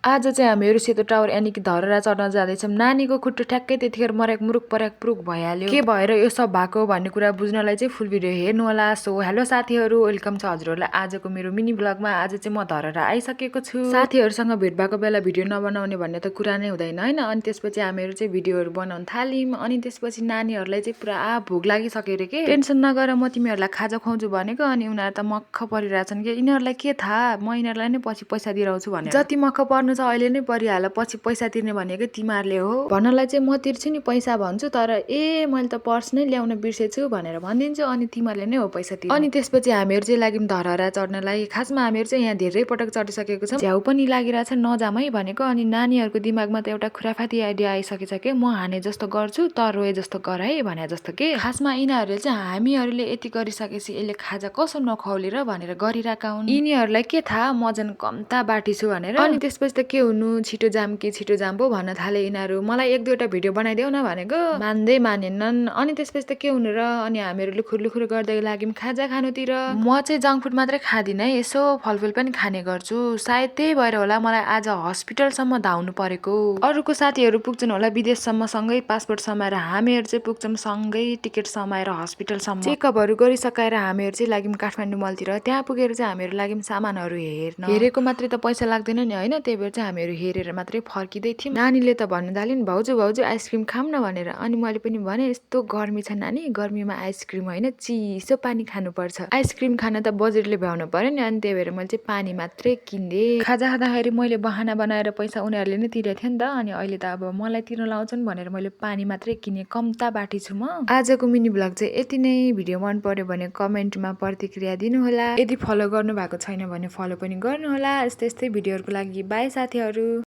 आज चाहिँ हामीहरू सेतो टावर यानि कि धरहरा चढ्न जाँदैछौँ। नानीको खुट्टो ठ्याक्कै त्यतिखेर मर्याक पुरुक भइहाल्यो। के भएर यो सब भएको भन्ने कुरा बुझ्नलाई चाहिँ फुल भिडियो हेर्नु होला। सो हेलो साथीहरू, वेलकम छ हजुरहरूलाई आजको मेरो मिनी ब्लगमा। आज चाहिँ म धरहरा आइसकेको छु। साथीहरूसँग भेट भएको बेला भिडियो नबनाउने भन्ने त कुरा नै हुँदैन हैन। अनि त्यसपछि हामीहरू चाहिँ भिडियोहरू बनाउन थाल्यौँ। अनि त्यसपछि नानीहरूलाई चाहिँ पुरा भोक लागिसक्यो रे के। टेन्सन नगर, म तिमीहरूलाई खाजा खुवाउँछु भनेको। अनि उनीहरू त मक्ख परिरहेछन् के। यिनीहरूलाई के थाहा म यिनीहरूलाई नै पछि पैसा दिइराउँछु भनेर। जति मक्ख पर्नु छ अहिले नै परिहाल, पछि पैसा तिर्ने भनेको तिमीहरूले हो भन्नलाई चाहिँ म तिर्छु नि पैसा भन्छु, तर मैले त पर्स नै ल्याउन बिर्सेछु भनेर भनिदिन्छु। अनि तिमीहरूले नै हो पैसा तिर्ने। अनि त्यसपछि हामीहरू चाहिँ लाग्यौँ धरहरा चढ्नलाई। खासमा हामीहरू चाहिँ यहाँ धेरै पटक चढिसकेको छौँ। झ्याउ पनि लागिरहेछ नजाम है भनेको। अनि नानीहरूको दिमागमा त एउटा खुराफाती आइडिया आइसकेछ के, म हाने जस्तो गर्छु त रोए जस्तो गर है भने जस्तो के। खासमा यिनीहरूले चाहिँ हामीहरूले यति गरिसकेपछि यसले खाजा कसो नखुवाउले र भनेर गरिरहेका हुन्। यिनीहरूलाई के थाहा म झन् कम्ता बाटी छु भनेर। अनि त्यसपछि त के हुनु, छिटो जाम कि छिटो जाम पो भन्न थाले यिनीहरू। मलाई एक दुईवटा भिडियो बनाइदेऊ न भनेको, मान्दै मानेनन्। अनि त्यसपछि त के हुनु र। अनि हामीहरू लुखुर गर्दै लाग्यौँ खाजा खानुतिर। म चाहिँ जङ्क फुड मात्रै खाँदिनँ है, यसो फलफुल पनि खाने गर्छु। सायद त्यही भएर होला मलाई आज हस्पिटलसम्म धाउनु परेको। अरूको साथीहरू पुग्छन् होला विदेशसम्म सँगै पासपोर्ट समाएर, हामीहरू चाहिँ पुग्छौँ सँगै टिकट समाएर हस्पिटलसम्म। चेकअपहरू गरिसकाएर हामीहरू चाहिँ लाग्यौँ काठमाडौँ मलतिर। त्यहाँ पुगेर चाहिँ हामीहरू लाग्यौँ सामानहरू हेर्न। हेरेको मात्रै त पैसा लाग्दैन नि हैन, त्यही भएर चाहिँ हामीहरू हेरेर मात्रै फर्किँदै थियौँ। नानीले त भन्नु थाल्यो नि भाउजू आइसक्रिम खाऊँ न भनेर। अनि मैले पनि भने यस्तो गर्मी छ नानी, गर्मीमा आइसक्रिम होइन चिसो पानी खानुपर्छ। आइसक्रिम खान त बजेटले भ्याउनु पर्यो नि। अनि त्यही भएर मैले चाहिँ पानी मात्रै किन्दे। खाजा खाँदाखेरि मैले बहाना बनाएर पैसा उनीहरूले नै तिरेको थियो नि त। अनि अहिले त अब मलाई तिर्न लाउँछन् भनेर मैले पानी मात्रै किने, कम्ता बाटी छु म। आजको मिनी ब्लग चाहिँ यति नै। भिडियो मन पर्यो भने कमेन्टमा प्रतिक्रिया दिनुहोला। यदि फलो गर्नु भएको छैन भने फलो पनि गर्नुहोला। यस्तै भिडियोहरूको लागि बाई साथीहरू।